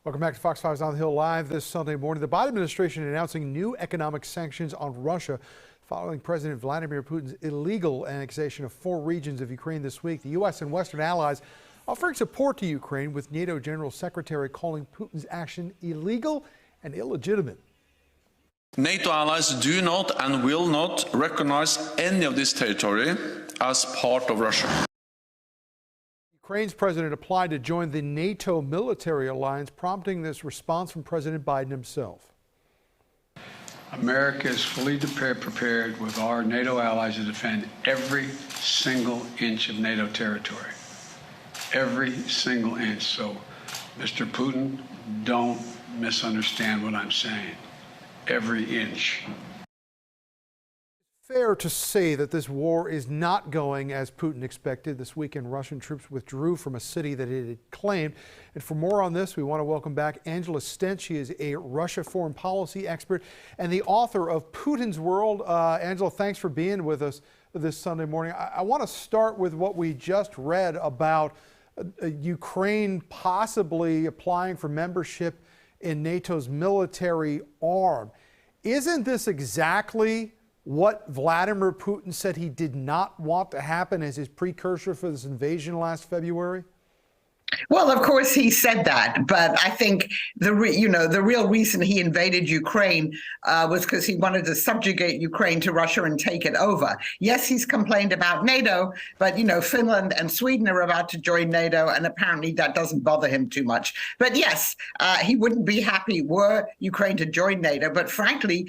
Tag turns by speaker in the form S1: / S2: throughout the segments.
S1: Welcome back to Fox 5's On the Hill Live this Sunday morning. The Biden administration announcing new economic sanctions on Russia following President Vladimir Putin's illegal annexation of 4 regions of Ukraine this week. The U.S. and Western allies offering support to Ukraine, with NATO General Secretary calling Putin's action illegal and illegitimate.
S2: NATO allies do not and will not recognize any of this territory as part of Russia.
S1: Ukraine's president applied to join the NATO military alliance, prompting this response from President Biden himself.
S3: America is fully prepared with our NATO allies to defend every single inch of NATO territory. Every single inch. So, Mr. Putin, don't misunderstand what I'm saying. Every inch.
S1: Fair to say that this war is not going as Putin expected. This weekend, Russian troops withdrew from a city that it had claimed. And for more on this, we want to welcome back Angela Stent. She is a Russia foreign policy expert and the author of Putin's World. Angela, thanks for being with us this Sunday morning. I want to start with what we just read about Ukraine possibly applying for membership in NATO's military arm. Isn't this exactly what Vladimir Putin said he did not want to happen as his precursor for this invasion last February?
S4: Well, of course he said that, but I think the real reason he invaded Ukraine was because he wanted to subjugate Ukraine to Russia and take it over. Yes, he's complained about NATO, but Finland and Sweden are about to join NATO, and apparently that doesn't bother him too much. But yes, he wouldn't be happy were Ukraine to join NATO. But frankly,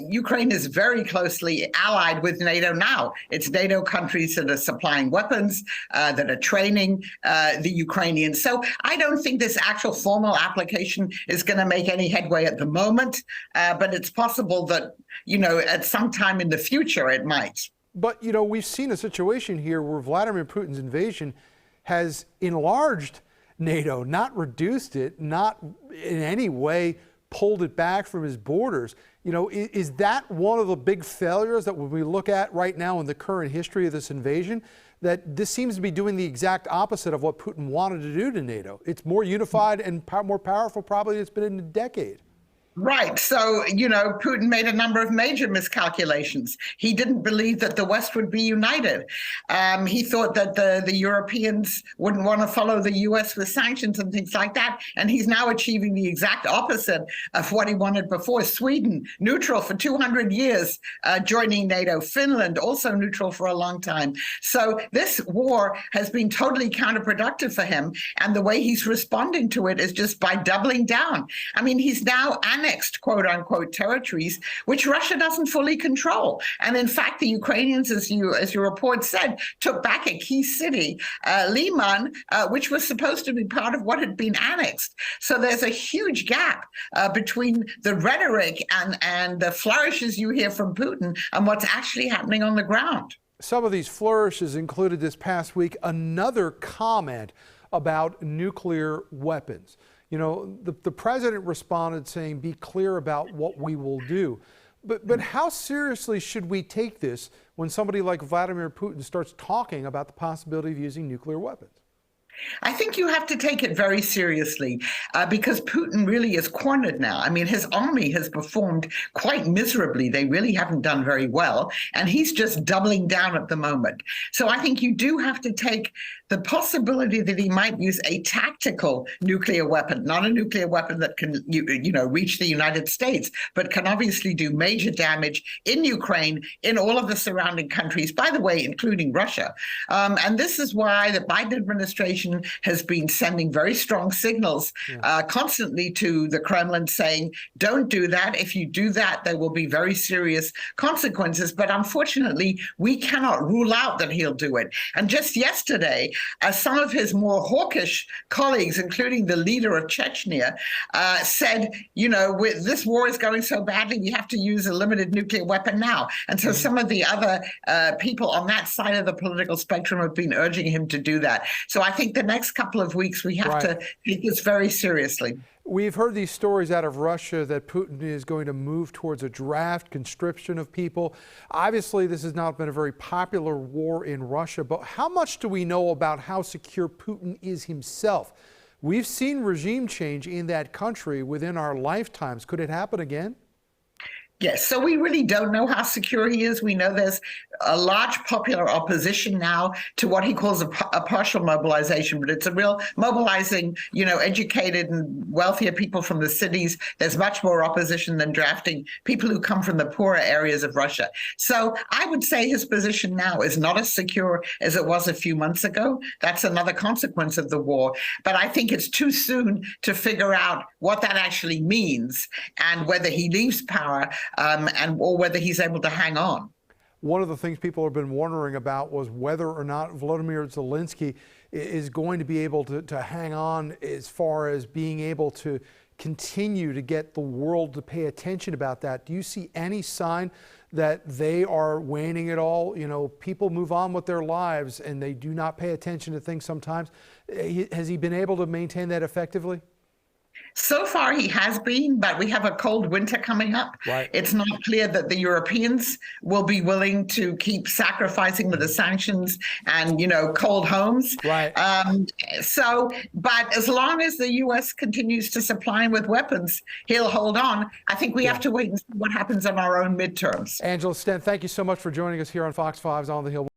S4: Ukraine is very closely allied with NATO now. It's NATO countries that are supplying weapons, that are training the Ukrainians. So I don't think this actual formal application is going to make any headway at the moment, but it's possible that, at some time in the future it might.
S1: But, we've seen a situation here where Vladimir Putin's invasion has enlarged NATO, not reduced it, not in any way pulled it back from his borders. Is that one of the big failures that when we look at right now in the current history of this invasion, that this seems to be doing the exact opposite of what Putin wanted to do to NATO? It's more unified and more powerful probably than it's been in a decade.
S4: Right. So, Putin made a number of major miscalculations. He didn't believe that the West would be united. He thought that the Europeans wouldn't want to follow the U.S. with sanctions and things like that. And he's now achieving the exact opposite of what he wanted before. Sweden, neutral for 200 years, joining NATO. Finland, also neutral for a long time. So this war has been totally counterproductive for him. And the way he's responding to it is just by doubling down. I mean, he's now annexed quote unquote territories, which Russia doesn't fully control. And in fact, the Ukrainians, as your report said, took back a key city, Liman, which was supposed to be part of what had been annexed. So there's a huge gap between the rhetoric and the flourishes you hear from Putin and what's actually happening on the ground.
S1: Some of these flourishes included this past week another comment about nuclear weapons. The president responded saying, be clear about what we will do. But how seriously should we take this when somebody like Vladimir Putin starts talking about the possibility of using nuclear weapons?
S4: I think you have to take it very seriously because Putin really is cornered now. I mean, his army has performed quite miserably. They really haven't done very well. And he's just doubling down at the moment. So I think you do have to take the possibility that he might use a tactical nuclear weapon, not a nuclear weapon that can, reach the United States, but can obviously do major damage in Ukraine, in all of the surrounding countries, by the way, including Russia. And this is why the Biden administration has been sending very strong signals constantly to the Kremlin saying, don't do that. If you do that, there will be very serious consequences. But unfortunately, we cannot rule out that he'll do it. And just yesterday, some of his more hawkish colleagues, including the leader of Chechnya, said, this war is going so badly, we have to use a limited nuclear weapon now. And so some of the other people on that side of the political spectrum have been urging him to do that. So I think the next couple of weeks, we have to take this very seriously.
S1: We've heard these stories out of Russia that Putin is going to move towards a draft conscription of people. Obviously, this has not been a very popular war in Russia, but how much do we know about how secure Putin is himself? We've seen regime change in that country within our lifetimes. Could it happen again?
S4: Yes, so we really don't know how secure he is. We know there's a large popular opposition now to what he calls a partial mobilization, but it's a real mobilizing, educated and wealthier people from the cities. There's much more opposition than drafting people who come from the poorer areas of Russia. So I would say his position now is not as secure as it was a few months ago. That's another consequence of the war. But I think it's too soon to figure out what that actually means and whether he leaves power or whether he's able to hang on.
S1: One of the things people have been wondering about was whether or not Volodymyr Zelensky is going to be able to hang on as far as being able to continue to get the world to pay attention about that. Do you see any sign that they are waning at all? People move on with their lives and they do not pay attention to things sometimes. Has he been able to maintain that effectively?
S4: So far he has been, but we have a cold winter coming up.
S1: Right.
S4: It's not clear that the Europeans will be willing to keep sacrificing with the sanctions and, cold homes.
S1: Right.
S4: But as long as the U.S. continues to supply him with weapons, he'll hold on. I think we have to wait and see what happens on our own midterms.
S1: Angela Stent, thank you so much for joining us here on Fox 5's On the Hill.